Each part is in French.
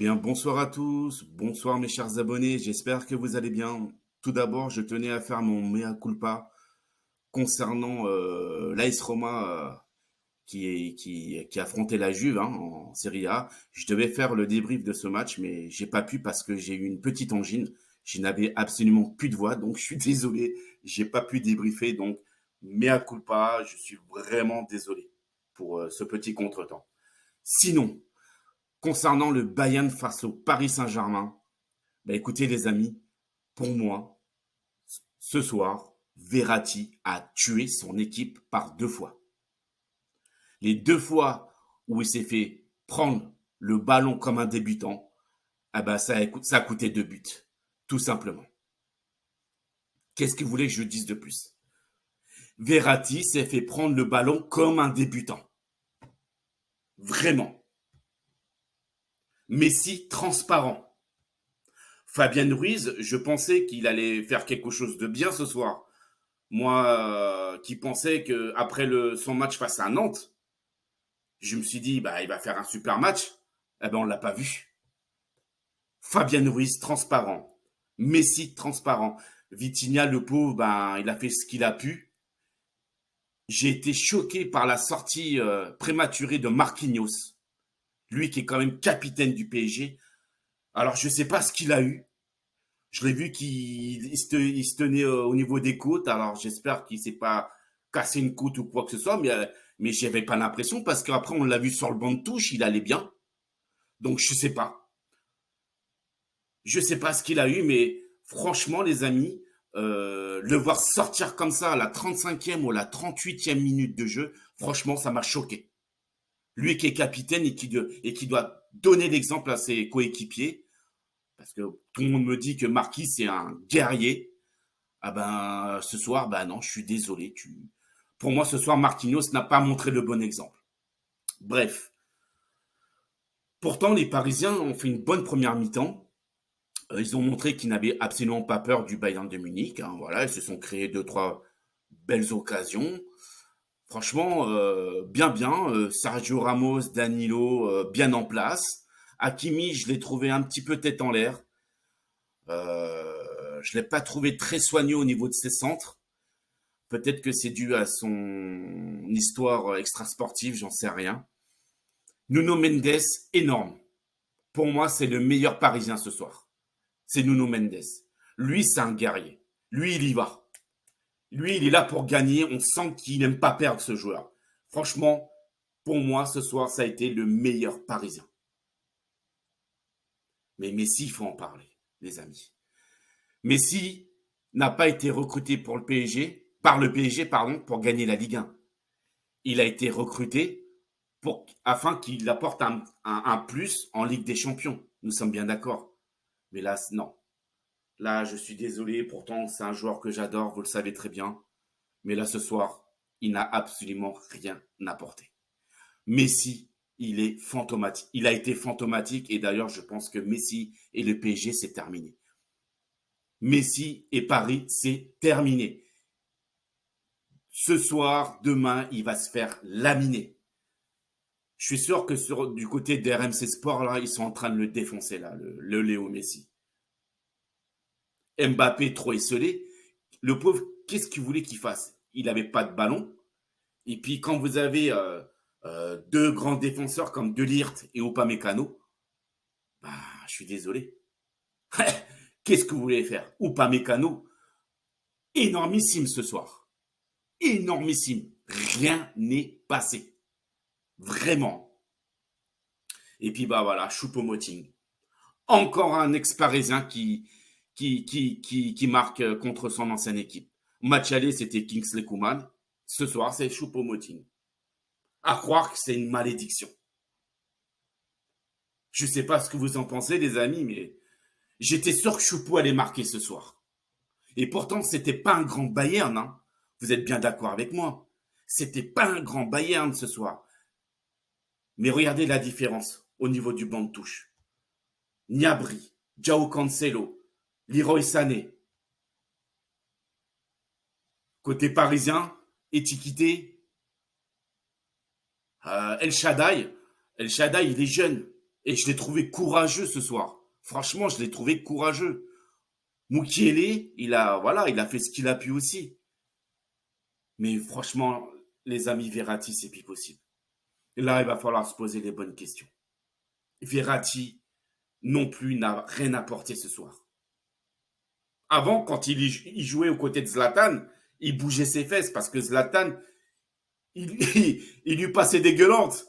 Eh bien, bonsoir à tous, bonsoir mes chers abonnés, j'espère que vous allez bien. Tout d'abord, je tenais à faire mon mea culpa concernant l'AS Roma qui affrontait la Juve en Serie A. Je devais faire le débrief de ce match, mais j'ai pas pu parce que j'ai eu une petite angine. Je n'avais absolument plus de voix, donc je suis désolé, j'ai pas pu débriefer, donc mea culpa, je suis vraiment désolé pour ce petit contretemps. Sinon, concernant le Bayern face au Paris Saint-Germain, bah écoutez les amis, pour moi, ce soir, Verratti a tué son équipe par deux fois. Les deux fois où il s'est fait prendre le ballon comme un débutant, ah bah ça a coûté deux buts, tout simplement. Qu'est-ce que vous voulez que je dise de plus? Verratti s'est fait prendre le ballon comme un débutant. Vraiment. Messi transparent. Fabien Ruiz, je pensais qu'il allait faire quelque chose de bien ce soir. Moi, qui pensais que après son match face à Nantes, je me suis dit, bah, il va faire un super match. Eh ben, on l'a pas vu. Fabien Ruiz, transparent. Messi, transparent. Vitinha, le pauvre, ben, il a fait ce qu'il a pu. J'ai été choqué par la sortie prématurée de Marquinhos. Lui qui est quand même capitaine du PSG. Alors, je sais pas ce qu'il a eu. Je l'ai vu qu'il se tenait au niveau des côtes. Alors, j'espère qu'il s'est pas cassé une côte ou quoi que ce soit. Mais j'avais pas l'impression parce qu'après, on l'a vu sur le banc de touche. Il allait bien. Donc, je sais pas. Je sais pas ce qu'il a eu, mais franchement, les amis, le voir sortir comme ça à la 35e ou la 38e minute de jeu, franchement, ça m'a choqué. Lui qui est capitaine et qui doit donner l'exemple à ses coéquipiers, parce que tout le monde me dit que Marquis, c'est un guerrier. Ah ben, ce soir, ben non, je suis désolé. Pour moi, ce soir, Marquinhos n'a pas montré le bon exemple. Bref. Pourtant, les Parisiens ont fait une bonne première mi-temps. Ils ont montré qu'ils n'avaient absolument pas peur du Bayern de Munich. Voilà, ils se sont créés deux, trois belles occasions. Franchement, bien. Sergio Ramos, Danilo, bien en place. Hakimi, je l'ai trouvé un petit peu tête en l'air. Je l'ai pas trouvé très soigné au niveau de ses centres. Peut-être que c'est dû à son histoire extrasportive, j'en sais rien. Nuno Mendes, énorme. Pour moi, c'est le meilleur Parisien ce soir. C'est Nuno Mendes. Lui, c'est un guerrier. Lui, il y va. Lui, il est là pour gagner. On sent qu'il n'aime pas perdre ce joueur. Franchement, pour moi, ce soir, ça a été le meilleur Parisien. Mais Messi, il faut en parler, les amis. Messi n'a pas été recruté pour le PSG, par le PSG, pardon, pour gagner la Ligue 1. Il a été recruté afin qu'il apporte un plus en Ligue des Champions. Nous sommes bien d'accord. Mais là, non. Là, je suis désolé. Pourtant, c'est un joueur que j'adore. Vous le savez très bien. Mais là, ce soir, il n'a absolument rien apporté. Messi, il est fantomatique. Il a été fantomatique. Et d'ailleurs, je pense que Messi et le PSG, c'est terminé. Messi et Paris, c'est terminé. Ce soir, demain, il va se faire laminer. Je suis sûr que du côté des RMC Sport, là, ils sont en train de le défoncer, là, le Léo Messi. Mbappé trop esselé. Le pauvre, qu'est-ce qu'il voulait qu'il fasse? Il n'avait pas de ballon. Et puis, quand vous avez deux grands défenseurs comme De Ligt et Upamecano, bah, je suis désolé. Qu'est-ce que vous voulez faire? Upamecano, énormissime ce soir. Énormissime. Rien n'est passé. Vraiment. Et puis, bah voilà, Choupo-Moting. Encore un ex-parisien qui marque contre son ancienne équipe. Match aller, c'était Kingsley Coman. Ce soir, c'est Choupo-Moting. À croire que c'est une malédiction. Je ne sais pas ce que vous en pensez, les amis, mais j'étais sûr que Choupo allait marquer ce soir. Et pourtant, c'était pas un grand Bayern. Hein. Vous êtes bien d'accord avec moi. C'était pas un grand Bayern ce soir. Mais regardez la différence au niveau du banc de touche. Gnabry, Joao Cancelo, Leroy Sané. Côté parisien, étiqueté, El Shaddai. El Shaddai, il est jeune. Et je l'ai trouvé courageux ce soir. Franchement, je l'ai trouvé courageux. Mukiele, voilà, il a fait ce qu'il a pu aussi. Mais franchement, les amis, Verratti, c'est plus possible. Et là, il va falloir se poser les bonnes questions. Verratti, non plus, n'a rien apporté ce soir. Avant, quand il jouait aux côtés de Zlatan, il bougeait ses fesses parce que Zlatan, il, il lui passait des gueulantes.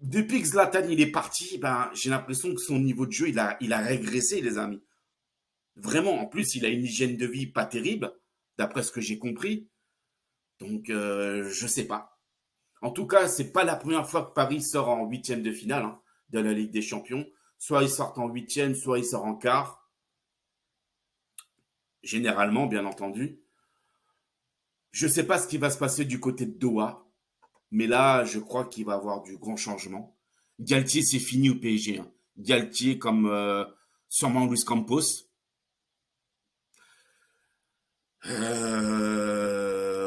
Depuis que Zlatan il est parti, ben, j'ai l'impression que son niveau de jeu, il a régressé, les amis. Vraiment, en plus, il a une hygiène de vie pas terrible, d'après ce que j'ai compris. Donc, je sais pas. En tout cas, c'est pas la première fois que Paris sort en huitième de finale hein, de la Ligue des Champions. Soit ils sortent en huitième, soit ils sortent en quart. Généralement, bien entendu. Je sais pas ce qui va se passer du côté de Doha, mais là, je crois qu'il va y avoir du grand changement. Galtier, c'est fini au PSG. Hein. Galtier, comme sûrement Luis Campos.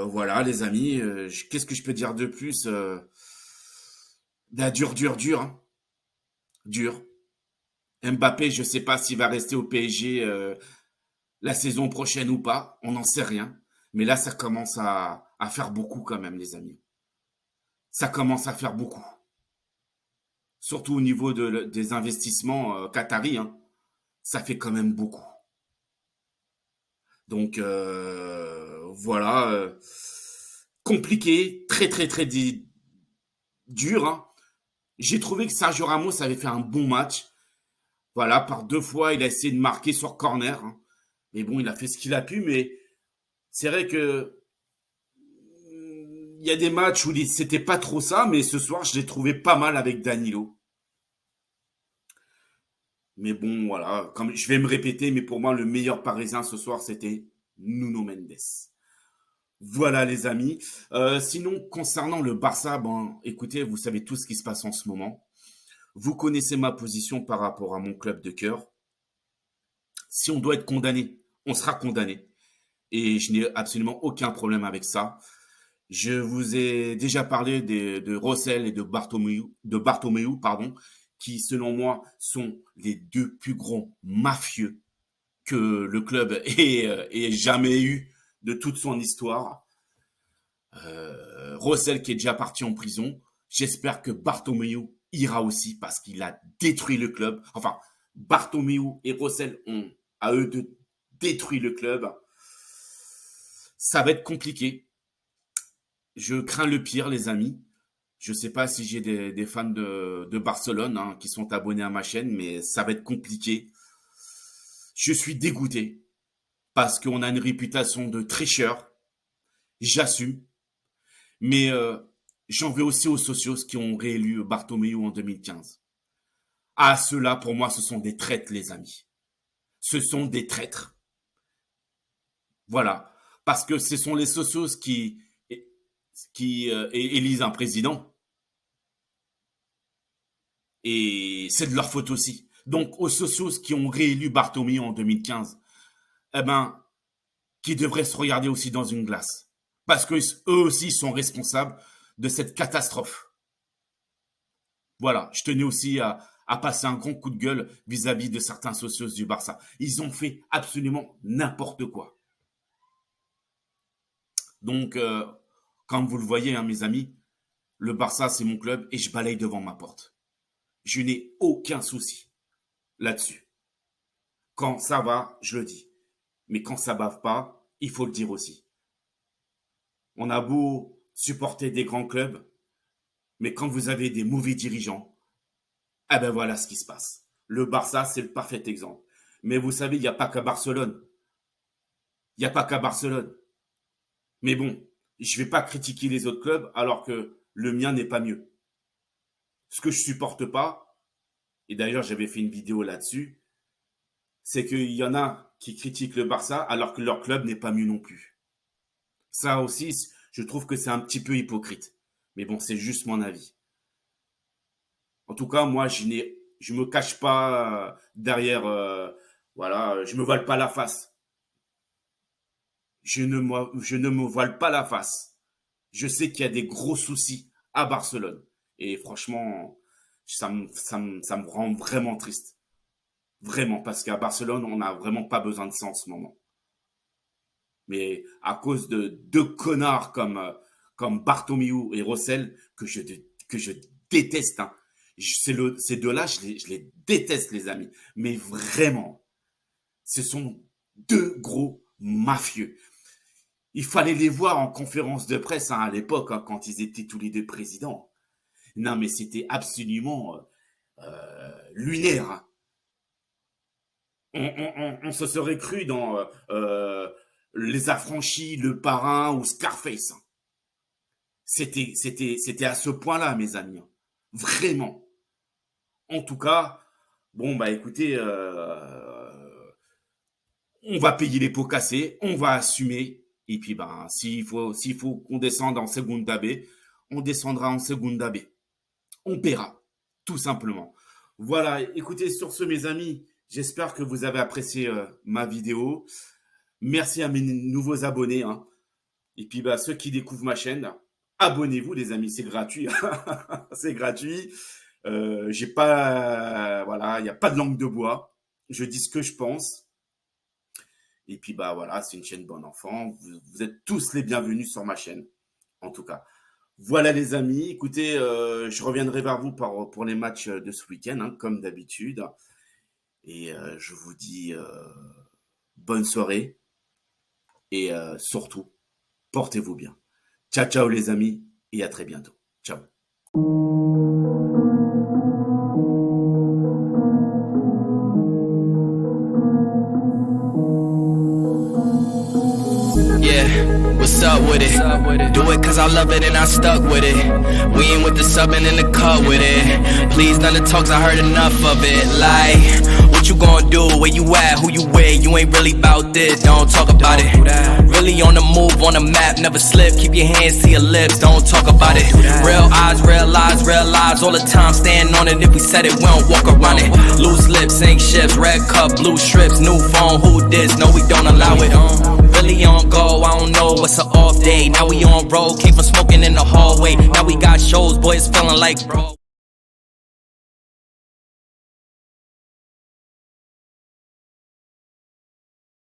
Voilà, les amis. Qu'est-ce que je peux dire de plus bah, dur, dur, dur. Hein. Dur. Mbappé, je ne sais pas s'il va rester au PSG la saison prochaine ou pas. On n'en sait rien. Mais là, ça commence à faire beaucoup quand même, les amis. Ça commence à faire beaucoup. Surtout au niveau des investissements qataris. Hein. Ça fait quand même beaucoup. Donc, voilà. Compliqué. Très, très, très dur. Hein. J'ai trouvé que Sergio Ramos avait fait un bon match. Voilà, par deux fois, il a essayé de marquer sur corner. Hein. Mais bon, il a fait ce qu'il a pu. Mais c'est vrai que il y a des matchs où c'était pas trop ça. Mais ce soir, je l'ai trouvé pas mal avec Danilo. Mais bon, voilà. Comme je vais me répéter, mais pour moi, le meilleur Parisien ce soir, c'était Nuno Mendes. Voilà, les amis. Sinon, concernant le Barça, bon, écoutez, vous savez tout ce qui se passe en ce moment. Vous connaissez ma position par rapport à mon club de cœur. Si on doit être condamné, on sera condamné. Et je n'ai absolument aucun problème avec ça. Je vous ai déjà parlé de Rossell et de Bartomeu, pardon, qui, selon moi, sont les deux plus gros mafieux que le club ait jamais eu de toute son histoire. Rossell qui est déjà parti en prison. J'espère que Bartomeu ira aussi parce qu'il a détruit le club. Enfin, Bartomeu et Rossell ont à eux de détruit le club. Ça va être compliqué. Je crains le pire, les amis. Je ne sais pas si j'ai des fans de Barcelone hein, qui sont abonnés à ma chaîne, mais ça va être compliqué. Je suis dégoûté parce qu'on a une réputation de tricheur. J'assume. Mais j'en veux aussi aux socios qui ont réélu Bartomeu en 2015. Ah, ceux-là, pour moi, ce sont des traîtres, les amis. Ce sont des traîtres. Voilà. Parce que ce sont les socios qui élisent un président. Et c'est de leur faute aussi. Donc, aux socios qui ont réélu Bartomeu en 2015, eh ben, qui devraient se regarder aussi dans une glace. Parce que eux aussi sont responsables de cette catastrophe. Voilà, je tenais aussi à passer un grand coup de gueule vis-à-vis de certains socios du Barça. Ils ont fait absolument n'importe quoi. Donc, comme vous le voyez, hein, mes amis, le Barça, c'est mon club et je balaye devant ma porte. Je n'ai aucun souci là-dessus. Quand ça va, je le dis. Mais quand ça bave pas, il faut le dire aussi. On a beau supporter des grands clubs, mais quand vous avez des mauvais dirigeants, eh ben voilà ce qui se passe. Le Barça, c'est le parfait exemple. Mais vous savez, il n'y a pas qu'à Barcelone. Il n'y a pas qu'à Barcelone. Mais bon, je ne vais pas critiquer les autres clubs alors que le mien n'est pas mieux. Ce que je supporte pas, et d'ailleurs j'avais fait une vidéo là-dessus, c'est qu'il y en a qui critiquent le Barça alors que leur club n'est pas mieux non plus. Ça aussi, je trouve que c'est un petit peu hypocrite. Mais bon, c'est juste mon avis. En tout cas, moi, je me cache pas derrière, voilà, je me voile pas la face. Je ne me voile pas la face. Je sais qu'il y a des gros soucis à Barcelone. Et franchement, ça me rend vraiment triste. Vraiment, parce qu'à Barcelone, on n'a vraiment pas besoin de ça en ce moment. Mais à cause de deux connards comme Bartomeu et Rossell, que je déteste, hein. Ces deux-là, je les déteste, les amis. Mais vraiment, ce sont deux gros mafieux. Il fallait les voir en conférence de presse, hein, à l'époque, hein, quand ils étaient tous les deux présidents. Non, mais c'était absolument lunaire, hein. On se serait cru dans Les Affranchis, Le Parrain ou Scarface, hein. C'était à ce point-là, mes amis, hein. Vraiment. En tout cas, bon, bah écoutez, on va payer les pots cassés, on va assumer. Et puis, ben, s'il faut qu'on descende en Segunda B, on descendra en Segunda B. On paiera, tout simplement. Voilà, écoutez, sur ce, mes amis, j'espère que vous avez apprécié ma vidéo. Merci à mes nouveaux abonnés, hein. Et puis, bah, ceux qui découvrent ma chaîne, abonnez-vous, les amis, c'est gratuit. C'est gratuit. J'ai pas, voilà, il n'y a pas de langue de bois. Je dis ce que je pense. Et puis, bah voilà, c'est une chaîne bon enfant. Vous êtes tous les bienvenus sur ma chaîne, en tout cas. Voilà, les amis. Écoutez, je reviendrai vers vous pour les matchs de ce week-end, hein, comme d'habitude. Et je vous dis bonne soirée. Et surtout, portez-vous bien. Ciao, ciao, les amis. Et à très bientôt. Ciao. What's up with it? Do it cause I love it and I stuck with it. We ain't with the subbing in the cut with it. Please none of the talks, I heard enough of it. Like, what you gonna do? Where you at? Who you with? You ain't really about this, don't talk about it. Really on the move, on the map, never slip. Keep your hands to your lips, don't talk about it. Real eyes, real lies all the time. Stand on it, if we said it, we don't walk around it. Loose lips, sink ships, red cup, blue strips, new phone, who this? No, we don't allow it. Really on go, I don't know what's an off day. Now we on road, came from smoking in the hallway. Now we got shows, boys feeling like bro.